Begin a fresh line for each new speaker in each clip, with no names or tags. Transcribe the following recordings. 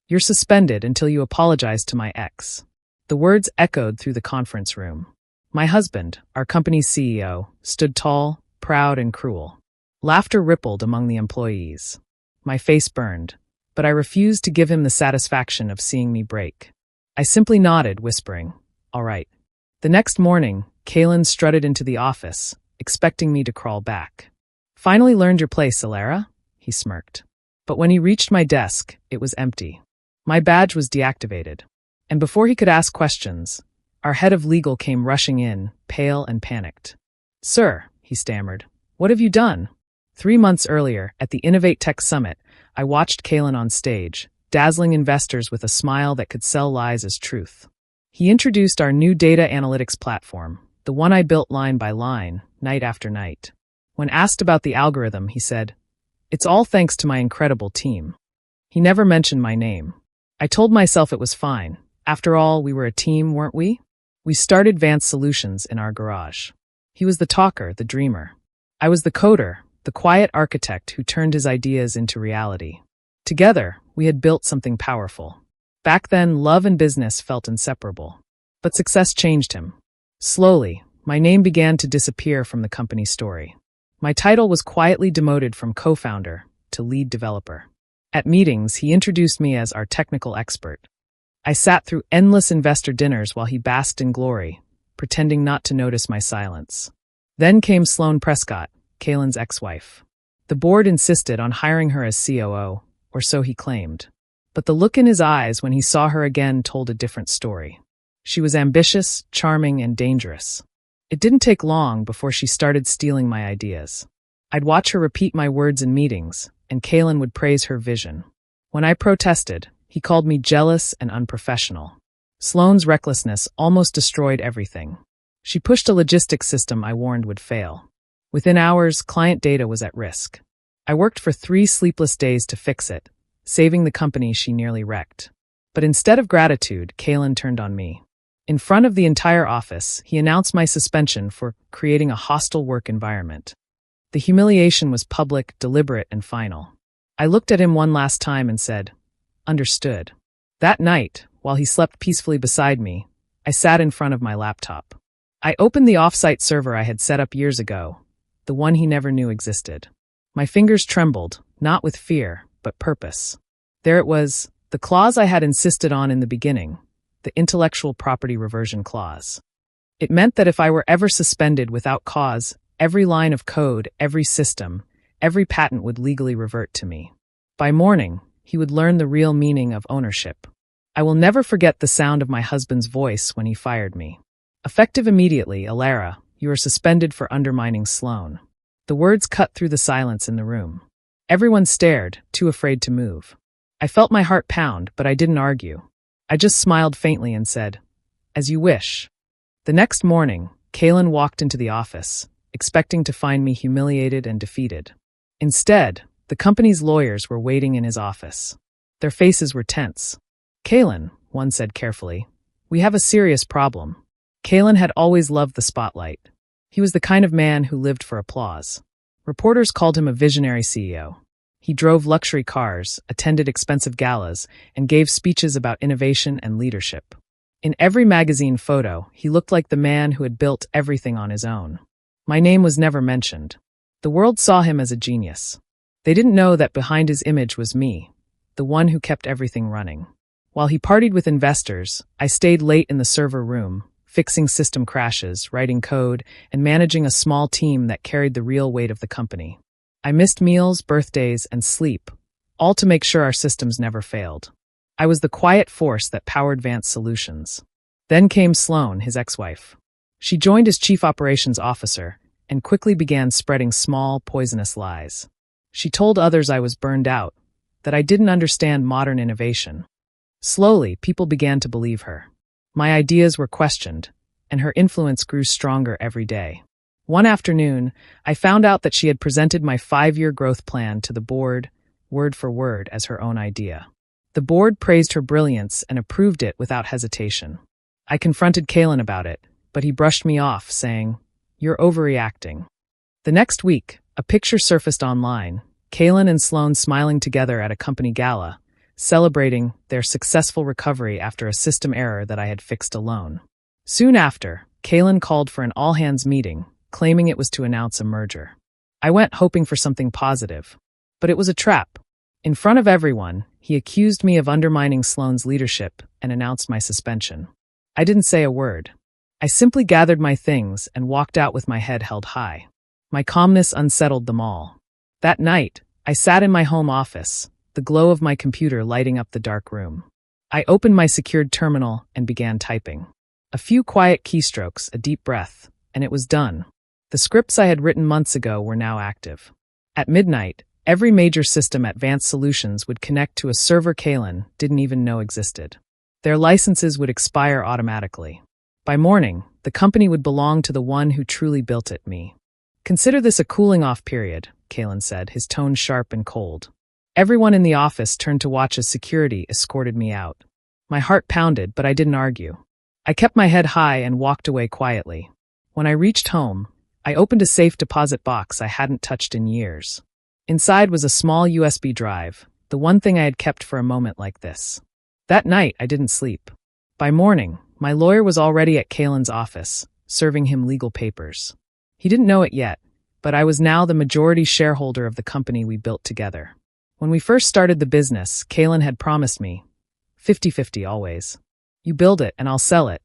You're suspended until you apologize to my ex. The words echoed through the conference room. My husband, our company's CEO, stood tall, proud, and cruel. Laughter rippled among the employees. My face burned, but I refused to give him the satisfaction of seeing me break. I simply nodded, whispering, "All right." The next morning, Kalen strutted into the office, expecting me to crawl back. "Finally learned your place, Alara?" he smirked. But when he reached my desk, it was empty. My badge was deactivated. And before he could ask questions, our head of legal came rushing in, pale and panicked. "Sir," he stammered, "what have you done?" 3 months earlier, at the Innovate Tech Summit, I watched Kalen on stage, dazzling investors with a smile that could sell lies as truth. He introduced our new data analytics platform, the one I built line by line, night after night. When asked about the algorithm, he said, "It's all thanks to my incredible team." He never mentioned my name. I told myself it was fine. After all, we were a team, weren't we? We started Advanced Solutions in our garage. He was the talker, the dreamer. I was the coder, the quiet architect who turned his ideas into reality. Together, we had built something powerful. Back then, love and business felt inseparable. But success changed him. Slowly, my name began to disappear from the company story. My title was quietly demoted from co-founder to lead developer. At meetings, he introduced me as our technical expert. I sat through endless investor dinners while he basked in glory, pretending not to notice my silence. Then came Sloane Prescott, Kalen's ex-wife. The board insisted on hiring her as COO, or so he claimed. But the look in his eyes when he saw her again told a different story. She was ambitious, charming, and dangerous. It didn't take long before she started stealing my ideas. I'd watch her repeat my words in meetings, and Kalen would praise her vision. When I protested, he called me jealous and unprofessional. Sloane's recklessness almost destroyed everything. She pushed a logistics system I warned would fail. Within hours, client data was at risk. I worked for 3 sleepless days to fix it, saving the company she nearly wrecked. But instead of gratitude, Kalen turned on me. In front of the entire office, he announced my suspension for creating a hostile work environment. The humiliation was public, deliberate, and final. I looked at him one last time and said, "Understood." That night, while he slept peacefully beside me, I sat in front of my laptop. I opened the off-site server I had set up years ago, the one he never knew existed. My fingers trembled, not with fear, but purpose. There it was, the clause I had insisted on in the beginning, the intellectual property reversion clause. It meant that if I were ever suspended without cause, every line of code, every system, every patent would legally revert to me. By morning, he would learn the real meaning of ownership. I will never forget the sound of my husband's voice when he fired me. Effective immediately, Alara, you are suspended for undermining Sloane. The words cut through the silence in the room. Everyone stared, too afraid to move. I felt my heart pound, but I didn't argue. I just smiled faintly and said, "As you wish." The next morning, Kalen walked into the office, expecting to find me humiliated and defeated. Instead, the company's lawyers were waiting in his office. Their faces were tense. "Kalen," one said carefully, "we have a serious problem." Kalen had always loved the spotlight. He was the kind of man who lived for applause. Reporters called him a visionary CEO. He drove luxury cars, attended expensive galas, and gave speeches about innovation and leadership. In every magazine photo, he looked like the man who had built everything on his own. My name was never mentioned. The world saw him as a genius. They didn't know that behind his image was me, the one who kept everything running. While he partied with investors, I stayed late in the server room, fixing system crashes, writing code, and managing a small team that carried the real weight of the company. I missed meals, birthdays, and sleep, all to make sure our systems never failed. I was the quiet force that powered Advanced Solutions. Then came Sloane, his ex-wife. She joined as chief operations officer and quickly began spreading small, poisonous lies. She told others I was burned out, that I didn't understand modern innovation. Slowly, people began to believe her. My ideas were questioned, and her influence grew stronger every day. One afternoon, I found out that she had presented my 5-year growth plan to the board, word for word, as her own idea. The board praised her brilliance and approved it without hesitation. I confronted Kalen about it, but he brushed me off, saying, "You're overreacting." The next week, a picture surfaced online, Kalen and Sloane smiling together at a company gala, celebrating their successful recovery after a system error that I had fixed alone. Soon after, Kalen called for an all-hands meeting, claiming it was to announce a merger. I went hoping for something positive, but it was a trap. In front of everyone, he accused me of undermining Sloane's leadership and announced my suspension. I didn't say a word. I simply gathered my things and walked out with my head held high. My calmness unsettled them all. That night, I sat in my home office, the glow of my computer lighting up the dark room. I opened my secured terminal and began typing. A few quiet keystrokes, a deep breath, and it was done. The scripts I had written months ago were now active. At midnight, every major system at Advanced Solutions would connect to a server Kalen didn't even know existed. Their licenses would expire automatically. By morning, the company would belong to the one who truly built it, me. Consider this a cooling-off period, Kalen said, his tone sharp and cold. Everyone in the office turned to watch as security escorted me out. My heart pounded, but I didn't argue. I kept my head high and walked away quietly. When I reached home, I opened a safe deposit box I hadn't touched in years. Inside was a small USB drive, the one thing I had kept for a moment like this. That night, I didn't sleep. By morning, my lawyer was already at Kalen's office, serving him legal papers. He didn't know it yet, but I was now the majority shareholder of the company we built together. When we first started the business, Kalen had promised me, 50-50 always. You build it and I'll sell it.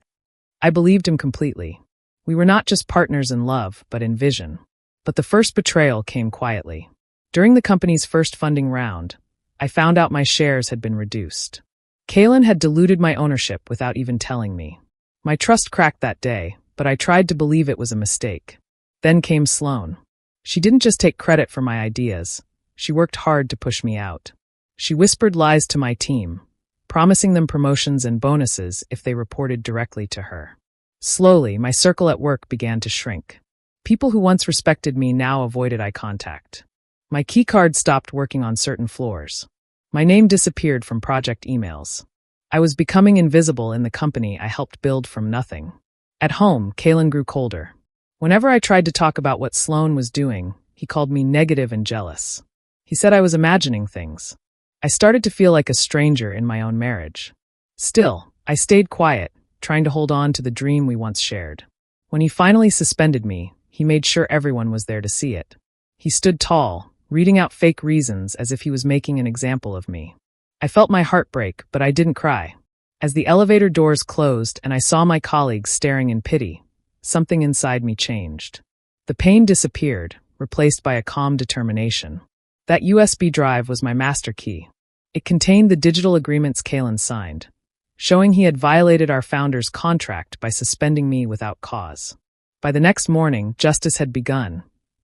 I believed him completely. We were not just partners in love, but in vision. But the first betrayal came quietly. During the company's first funding round, I found out my shares had been reduced. Kalen had diluted my ownership without even telling me. My trust cracked that day, but I tried to believe it was a mistake. Then came Sloane. She didn't just take credit for my ideas. She worked hard to push me out. She whispered lies to my team, promising them promotions and bonuses if they reported directly to her. Slowly, my circle at work began to shrink. People who once respected me now avoided eye contact. My keycard stopped working on certain floors. My name disappeared from project emails. I was becoming invisible in the company I helped build from nothing. At home, Kalen grew colder. Whenever I tried to talk about what Sloane was doing, he called me negative and jealous. He said I was imagining things. I started to feel like a stranger in my own marriage. Still, I stayed quiet, trying to hold on to the dream we once shared. When he finally suspended me, he made sure everyone was there to see it. He stood tall, reading out fake reasons as if he was making an example of me. I felt my heart break, but I didn't cry. As the elevator doors closed and I saw my colleagues staring in pity, something inside me changed. The pain disappeared, replaced by a calm determination. That USB drive was my master key. It contained the digital agreements Kalen signed, showing he had violated our founder's contract by suspending me without cause. By the next morning, justice had begun,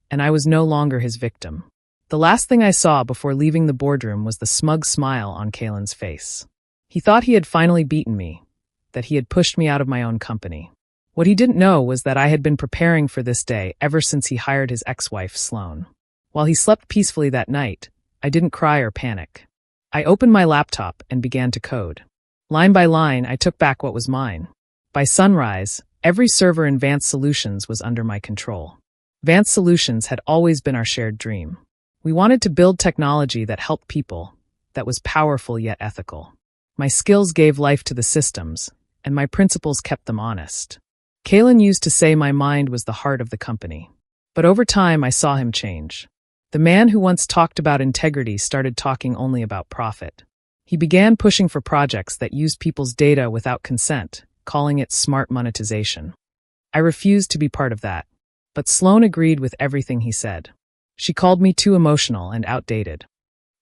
and I was no longer his victim. The last thing I saw before leaving the boardroom was the smug smile on Kalen's face. He thought he had finally beaten me, that he had pushed me out of my own company. What he didn't know was that I had been preparing for this day ever since he hired his ex-wife, Sloane. While he slept peacefully that night, I didn't cry or panic. I opened my laptop and began to code. Line by line, I took back what was mine. By sunrise, every server in Advanced Solutions was under my control. Advanced Solutions had always been our shared dream. We wanted to build technology that helped people, that was powerful yet ethical. My skills gave life to the systems, and my principles kept them honest. Kalen used to say my mind was the heart of the company. But over time, I saw him change. The man who once talked about integrity started talking only about profit. He began pushing for projects that used people's data without consent, calling it smart monetization. I refused to be part of that, but Sloane agreed with everything he said. She called me too emotional and outdated.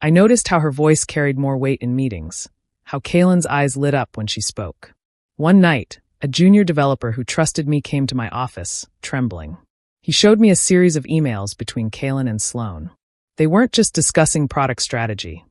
I noticed how her voice carried more weight in meetings, how Kalen's eyes lit up when she spoke. One night, a junior developer who trusted me came to my office, trembling. He showed me a series of emails between Kalen and Sloane. They weren't just discussing product strategy.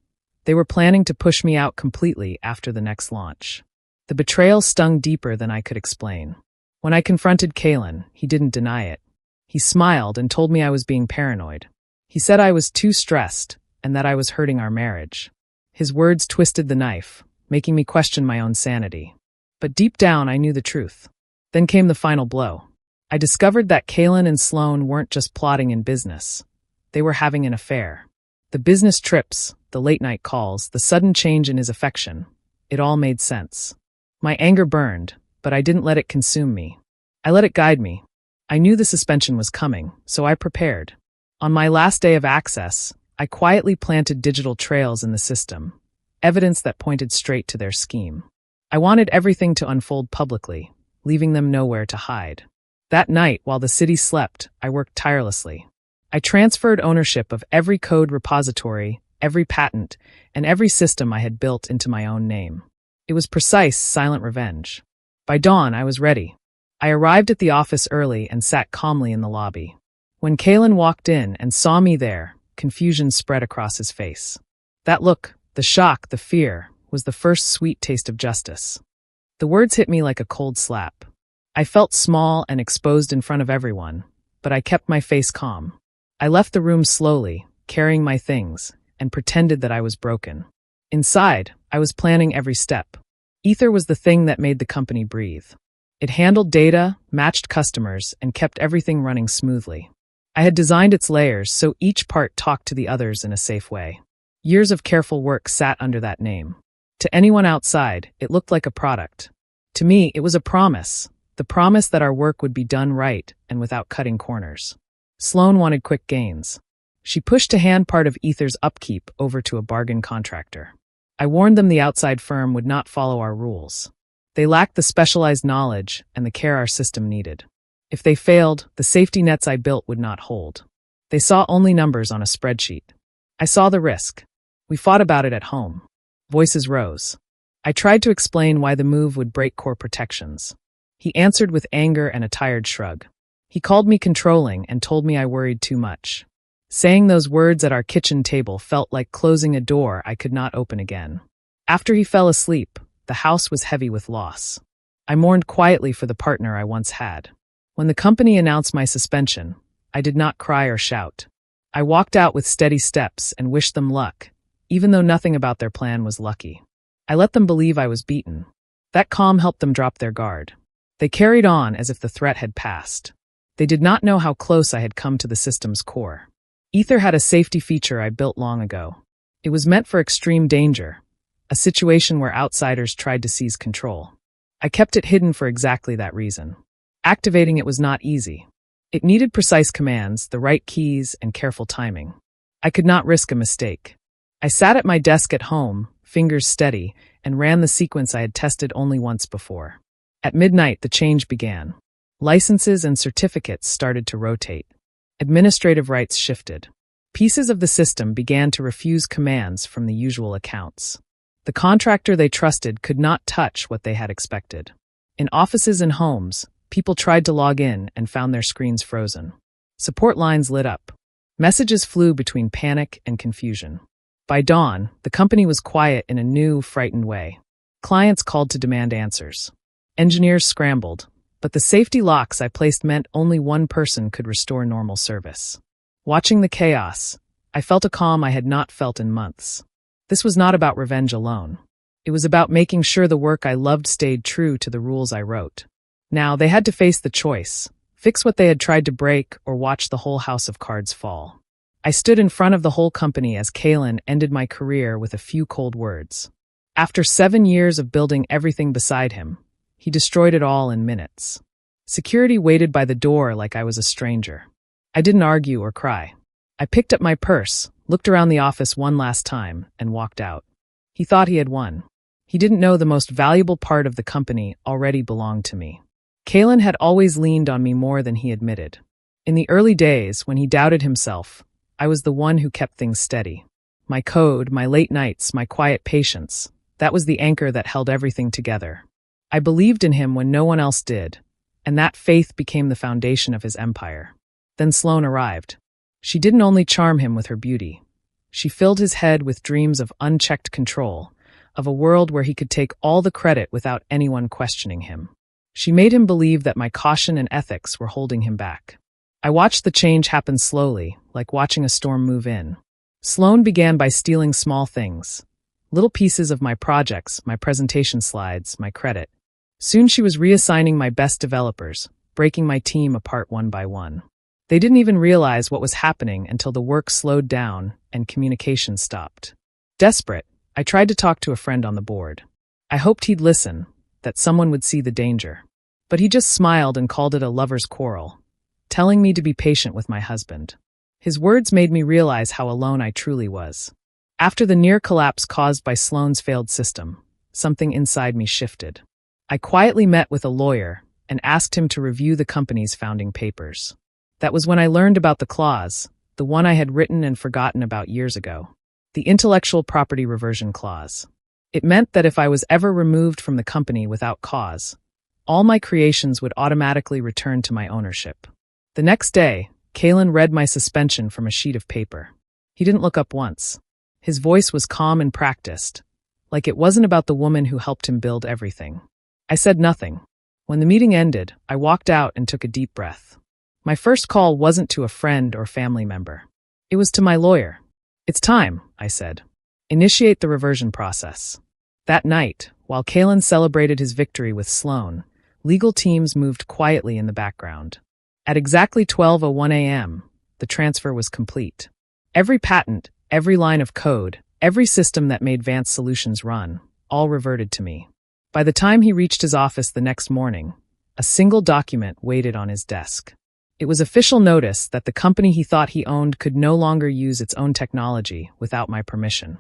They were planning to push me out completely after the next launch. The betrayal stung deeper than I could explain. When I confronted Kalen, he didn't deny it. He smiled and told me I was being paranoid. He said I was too stressed and that I was hurting our marriage. His words twisted the knife, making me question my own sanity. But deep down, I knew the truth. Then came the final blow. I discovered that Kalen and Sloane weren't just plotting in business. They were having an affair. The business trips, the late-night calls, the sudden change in his affection. It all made sense. My anger burned, but I didn't let it consume me. I let it guide me. I knew the suspension was coming, so I prepared. On my last day of access, I quietly planted digital trails in the system, evidence that pointed straight to their scheme. I wanted everything to unfold publicly, leaving them nowhere to hide. That night, while the city slept, I worked tirelessly. I transferred ownership of every code repository, every patent, and every system I had built into my own name. It was precise, silent revenge. By dawn, I was ready. I arrived at the office early and sat calmly in the lobby. When Kalen walked in and saw me there, confusion spread across his face. That look, the shock, the fear, was the first sweet taste of justice. The words hit me like a cold slap. I felt small and exposed in front of everyone, but I kept my face calm. I left the room slowly, carrying my things, and pretended that I was broken. Inside, I was planning every step. Ether was the thing that made the company breathe. It handled data, matched customers, and kept everything running smoothly. I had designed its layers so each part talked to the others in a safe way. Years of careful work sat under that name. To anyone outside, it looked like a product. To me, it was a promise. The promise that our work would be done right and without cutting corners. Sloan wanted quick gains. She pushed to hand part of Ether's upkeep over to a bargain contractor. I warned them the outside firm would not follow our rules. They lacked the specialized knowledge and the care our system needed. If they failed, the safety nets I built would not hold. They saw only numbers on a spreadsheet. I saw the risk. We fought about it at home. Voices rose. I tried to explain why the move would break core protections. He answered with anger and a tired shrug. He called me controlling and told me I worried too much. Saying those words at our kitchen table felt like closing a door I could not open again. After he fell asleep, the house was heavy with loss. I mourned quietly for the partner I once had. When the company announced my suspension, I did not cry or shout. I walked out with steady steps and wished them luck, even though nothing about their plan was lucky. I let them believe I was beaten. That calm helped them drop their guard. They carried on as if the threat had passed. They did not know how close I had come to the system's core. Ether had a safety feature I built long ago. It was meant for extreme danger, a situation where outsiders tried to seize control. I kept it hidden for exactly that reason. Activating it was not easy. It needed precise commands, the right keys, and careful timing. I could not risk a mistake. I sat at my desk at home, fingers steady, and ran the sequence I had tested only once before. At midnight, the change began. Licenses and certificates started to rotate. Administrative rights shifted. Pieces of the system began to refuse commands from the usual accounts. The contractor they trusted could not touch what they had expected. In offices and homes, people tried to log in and found their screens frozen. Support lines lit up. Messages flew between panic and confusion. By dawn, the company was quiet in a new, frightened way. Clients called to demand answers. Engineers scrambled, but the safety locks I placed meant only one person could restore normal service. Watching the chaos, I felt a calm I had not felt in months. This was not about revenge alone. It was about making sure the work I loved stayed true to the rules I wrote. Now, they had to face the choice: fix what they had tried to break or watch the whole house of cards fall. I stood in front of the whole company as Kalen ended my career with a few cold words. After 7 years of building everything beside him, he destroyed it all in minutes. Security waited by the door like I was a stranger. I didn't argue or cry. I picked up my purse, looked around the office one last time, and walked out. He thought he had won. He didn't know the most valuable part of the company already belonged to me. Kalen had always leaned on me more than he admitted. In the early days, when he doubted himself, I was the one who kept things steady. My code, my late nights, my quiet patience, that was the anchor that held everything together. I believed in him when no one else did, and that faith became the foundation of his empire. Then Sloan arrived. She didn't only charm him with her beauty. She filled his head with dreams of unchecked control, of a world where he could take all the credit without anyone questioning him. She made him believe that my caution and ethics were holding him back. I watched the change happen slowly, like watching a storm move in. Sloan began by stealing small things, little pieces of my projects, my presentation slides, my credit. Soon she was reassigning my best developers, breaking my team apart one by one. They didn't even realize what was happening until the work slowed down and communication stopped. Desperate, I tried to talk to a friend on the board. I hoped he'd listen, that someone would see the danger. But he just smiled and called it a lover's quarrel, telling me to be patient with my husband. His words made me realize how alone I truly was. After the near collapse caused by Sloane's failed system, something inside me shifted. I quietly met with a lawyer and asked him to review the company's founding papers. That was when I learned about the clause, the one I had written and forgotten about years ago. The intellectual property reversion clause. It meant that if I was ever removed from the company without cause, all my creations would automatically return to my ownership. The next day, Kalen read my suspension from a sheet of paper. He didn't look up once. His voice was calm and practiced, like it wasn't about the woman who helped him build everything. I said nothing. When the meeting ended, I walked out and took a deep breath. My first call wasn't to a friend or family member. It was to my lawyer. "It's time," I said. "Initiate the reversion process." That night, while Kalen celebrated his victory with Sloane, legal teams moved quietly in the background. At exactly 12:01 a.m., the transfer was complete. Every patent, every line of code, every system that made Vance Solutions run, all reverted to me. By the time he reached his office the next morning, a single document waited on his desk. It was official notice that the company he thought he owned could no longer use its own technology without my permission.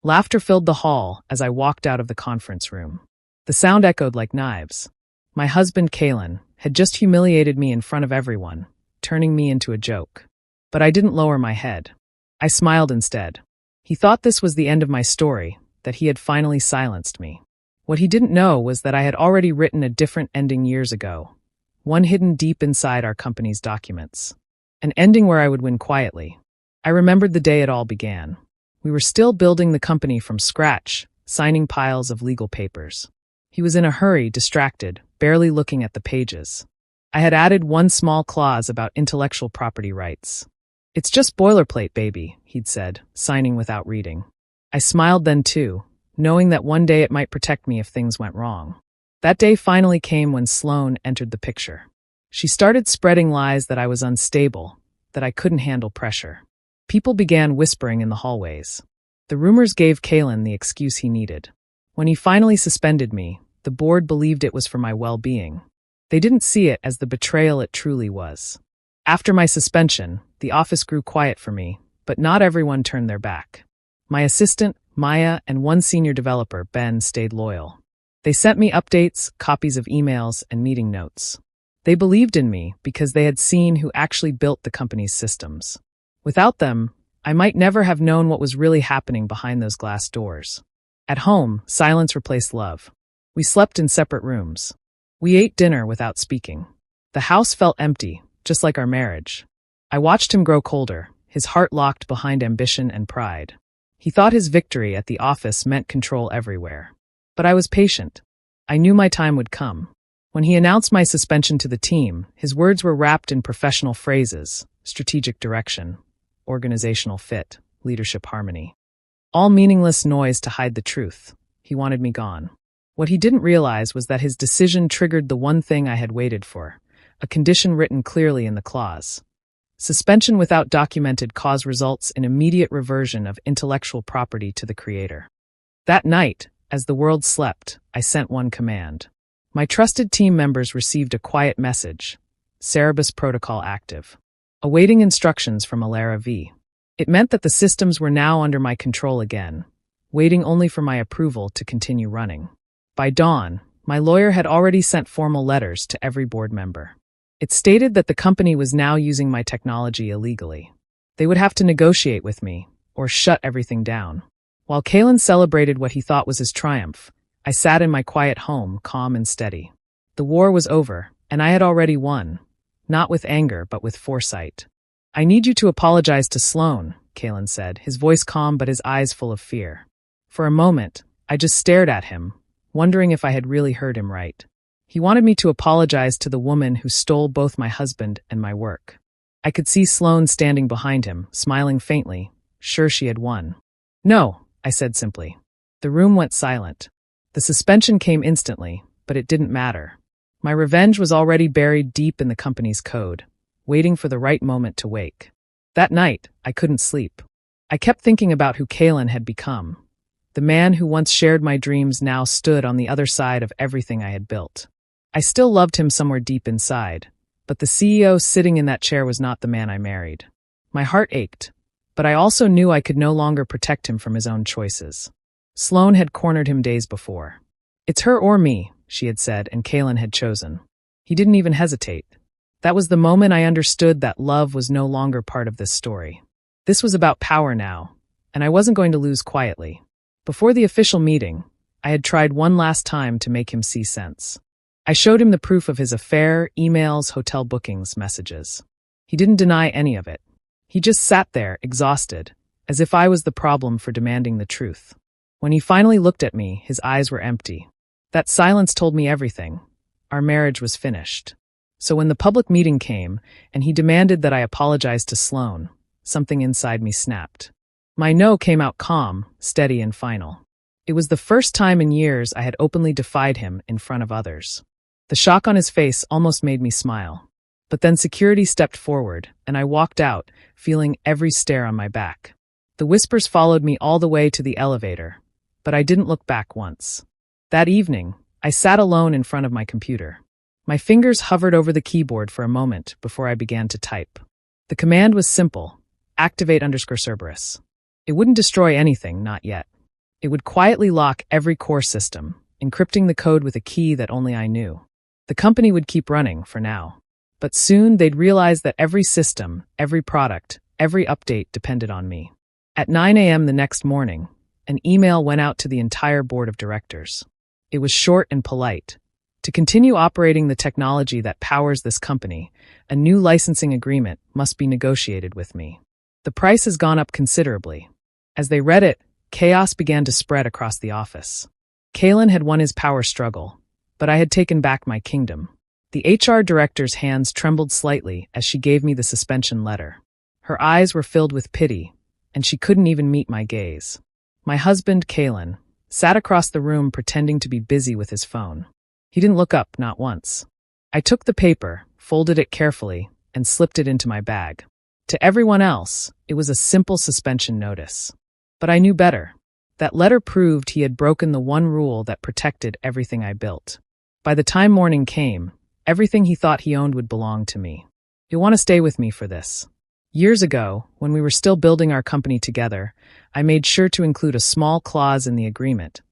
Laughter filled the hall as I walked out of the conference room. The sound echoed like knives. My husband, Kalen, had just humiliated me in front of everyone, turning me into a joke. But I didn't lower my head. I smiled instead. He thought this was the end of my story, that he had finally silenced me. What he didn't know was that I had already written a different ending years ago, one hidden deep inside our company's documents. An ending where I would win quietly. I remembered the day it all began. We were still building the company from scratch, signing piles of legal papers. He was in a hurry, distracted, barely looking at the pages. I had added one small clause about intellectual property rights. "It's just boilerplate, baby," he'd said, signing without reading. I smiled then too, knowing that one day it might protect me if things went wrong. That day finally came when Sloane entered the picture. She started spreading lies that I was unstable, that I couldn't handle pressure. People began whispering in the hallways. The rumors gave Kalen the excuse he needed. When he finally suspended me, the board believed it was for my well-being. They didn't see it as the betrayal it truly was. After my suspension, the office grew quiet for me, but not everyone turned their back. My assistant, Maya, and one senior developer, Ben, stayed loyal. They sent me updates, copies of emails, and meeting notes. They believed in me because they had seen who actually built the company's systems. Without them, I might never have known what was really happening behind those glass doors. At home, silence replaced love. We slept in separate rooms. We ate dinner without speaking. The house felt empty, just like our marriage. I watched him grow colder, his heart locked behind ambition and pride. He thought his victory at the office meant control everywhere. But I was patient. I knew my time would come. When he announced my suspension to the team, his words were wrapped in professional phrases: strategic direction, organizational fit, leadership harmony. All meaningless noise to hide the truth. He wanted me gone. What he didn't realize was that his decision triggered the one thing I had waited for, a condition written clearly in the clause. Suspension without documented cause results in immediate reversion of intellectual property to the creator. That night, as the world slept, I sent one command. My trusted team members received a quiet message: Cerebus protocol active. Awaiting instructions from Reby. It meant that the systems were now under my control again, waiting only for my approval to continue running. By dawn, my lawyer had already sent formal letters to every board member. It stated that the company was now using my technology illegally. They would have to negotiate with me, or shut everything down. While Kalen celebrated what he thought was his triumph, I sat in my quiet home, calm and steady. The war was over, and I had already won, not with anger but with foresight. "I need you to apologize to Sloane," Kalen said, his voice calm but his eyes full of fear. For a moment, I just stared at him, wondering if I had really heard him right. He wanted me to apologize to the woman who stole both my husband and my work. I could see Sloane standing behind him, smiling faintly, sure she had won. "No," I said simply. The room went silent. The suspension came instantly, but it didn't matter. My revenge was already buried deep in the company's code, waiting for the right moment to wake. That night, I couldn't sleep. I kept thinking about who Kalen had become. The man who once shared my dreams now stood on the other side of everything I had built. I still loved him somewhere deep inside, but the CEO sitting in that chair was not the man I married. My heart ached, but I also knew I could no longer protect him from his own choices. Sloane had cornered him days before. "It's her or me," she had said, and Kalen had chosen. He didn't even hesitate. That was the moment I understood that love was no longer part of this story. This was about power now, and I wasn't going to lose quietly. Before the official meeting, I had tried one last time to make him see sense. I showed him the proof of his affair, emails, hotel bookings, messages. He didn't deny any of it. He just sat there, exhausted, as if I was the problem for demanding the truth. When he finally looked at me, his eyes were empty. That silence told me everything. Our marriage was finished. So when the public meeting came, and he demanded that I apologize to Sloane, something inside me snapped. My no came out calm, steady, and final. It was the first time in years I had openly defied him in front of others. The shock on his face almost made me smile. But then security stepped forward, and I walked out, feeling every stare on my back. The whispers followed me all the way to the elevator, but I didn't look back once. That evening, I sat alone in front of my computer. My fingers hovered over the keyboard for a moment before I began to type. The command was simple: activate_Cerberus. It wouldn't destroy anything, not yet. It would quietly lock every core system, encrypting the code with a key that only I knew. The company would keep running for now. But soon they'd realize that every system, every product, every update depended on me. At 9 a.m. the next morning, an email went out to the entire board of directors. It was short and polite. To continue operating the technology that powers this company, a new licensing agreement must be negotiated with me. The price has gone up considerably. As they read it, chaos began to spread across the office. Kalen had won his power struggle, but I had taken back my kingdom. The HR director's hands trembled slightly as she gave me the suspension letter. Her eyes were filled with pity, and she couldn't even meet my gaze. My husband, Kalen, sat across the room pretending to be busy with his phone. He didn't look up, not once. I took the paper, folded it carefully, and slipped it into my bag. To everyone else, it was a simple suspension notice. But I knew better. That letter proved he had broken the one rule that protected everything I built. By the time morning came, everything he thought he owned would belong to me. You'll want to stay with me for this. Years ago, when we were still building our company together, I made sure to include a small clause in the agreement,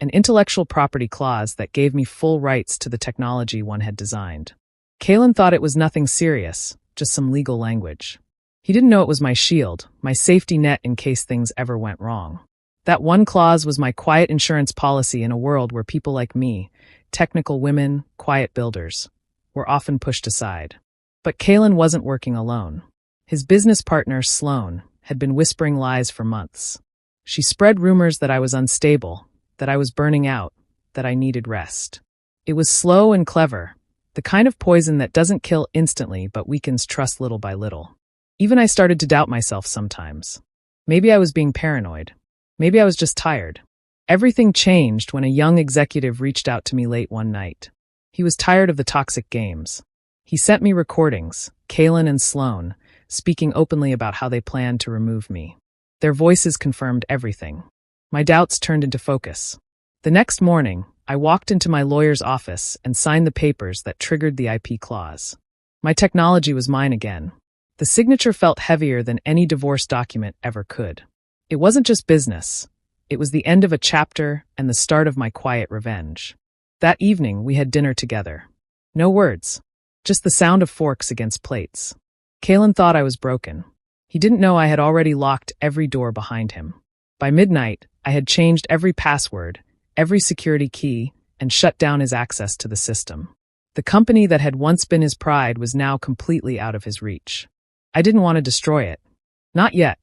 an intellectual property clause that gave me full rights to the technology one had designed. Kalen thought it was nothing serious, just some legal language. He didn't know it was my shield, my safety net in case things ever went wrong. That one clause was my quiet insurance policy in a world where people like me, technical women, quiet builders, were often pushed aside. But Kalen wasn't working alone. His business partner, Sloane, had been whispering lies for months. She spread rumors that I was unstable, that I was burning out, that I needed rest. It was slow and clever, the kind of poison that doesn't kill instantly but weakens trust little by little. Even I started to doubt myself sometimes. Maybe I was being paranoid. Maybe I was just tired. Everything changed when a young executive reached out to me late one night. He was tired of the toxic games. He sent me recordings, Kalen and Sloane, speaking openly about how they planned to remove me. Their voices confirmed everything. My doubts turned into focus. The next morning, I walked into my lawyer's office and signed the papers that triggered the IP clause. My technology was mine again. The signature felt heavier than any divorce document ever could. It wasn't just business. It was the end of a chapter and the start of my quiet revenge. That evening, we had dinner together. No words, just the sound of forks against plates. Kalen thought I was broken. He didn't know I had already locked every door behind him. By midnight, I had changed every password, every security key, and shut down his access to the system. The company that had once been his pride was now completely out of his reach. I didn't want to destroy it. Not yet.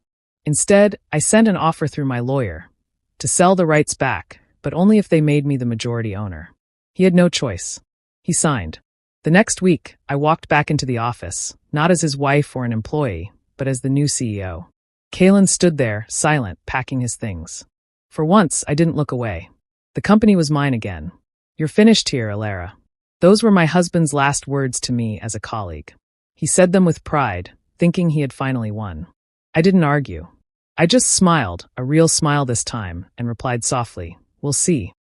Instead, I sent an offer through my lawyer to sell the rights back, but only if they made me the majority owner. He had no choice. He signed. The next week, I walked back into the office, not as his wife or an employee, but as the new CEO. Kalen stood there, silent, packing his things. For once, I didn't look away. The company was mine again. "You're finished here, Alara." Those were my husband's last words to me as a colleague. He said them with pride, thinking he had finally won. I didn't argue. I just smiled, a real smile this time, and replied softly, "We'll see."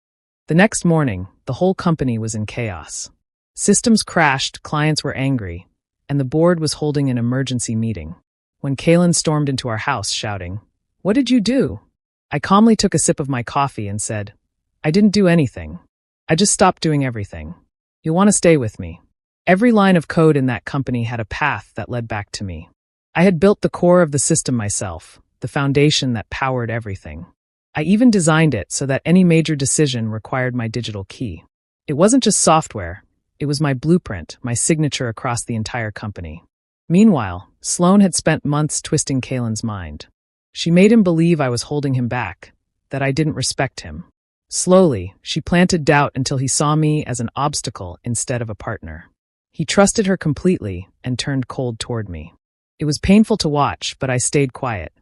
The next morning, the whole company was in chaos. Systems crashed, clients were angry, and the board was holding an emergency meeting. When Kaylin stormed into our house shouting, "What did you do?" I calmly took a sip of my coffee and said, "I didn't do anything. I just stopped doing everything. You'll want to stay with me." Every line of code in that company had a path that led back to me. I had built the core of the system myself, the foundation that powered everything. I even designed it so that any major decision required my digital key. It wasn't just software, it was my blueprint, my signature across the entire company. Meanwhile, Sloane had spent months twisting Kaylin's mind. She made him believe I was holding him back, that I didn't respect him. Slowly, she planted doubt until he saw me as an obstacle instead of a partner. He trusted her completely and turned cold toward me. It was painful to watch, but I stayed quiet.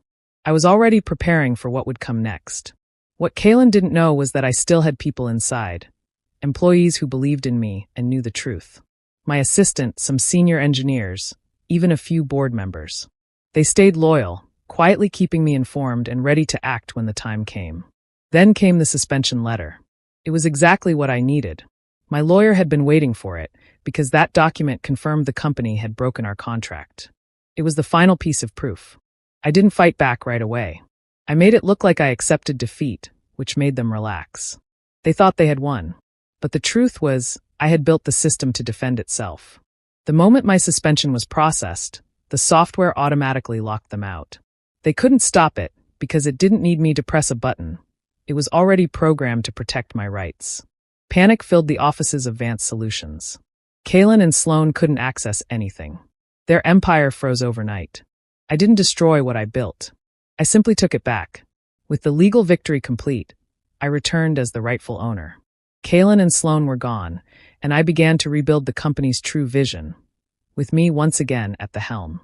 I was already preparing for what would come next. What Kaylin didn't know was that I still had people inside, employees who believed in me and knew the truth. My assistant, some senior engineers, even a few board members. They stayed loyal, quietly keeping me informed and ready to act when the time came. Then came the suspension letter. It was exactly what I needed. My lawyer had been waiting for it, because that document confirmed the company had broken our contract. It was the final piece of proof. I didn't fight back right away. I made it look like I accepted defeat, which made them relax. They thought they had won. But the truth was, I had built the system to defend itself. The moment my suspension was processed, the software automatically locked them out. They couldn't stop it, because it didn't need me to press a button. It was already programmed to protect my rights. Panic filled the offices of Advanced Solutions. Kaylin and Sloane couldn't access anything. Their empire froze overnight. I didn't destroy what I built. I simply took it back. With the legal victory complete, I returned as the rightful owner. Kaylin and Sloane were gone, and I began to rebuild the company's true vision, with me once again at the helm.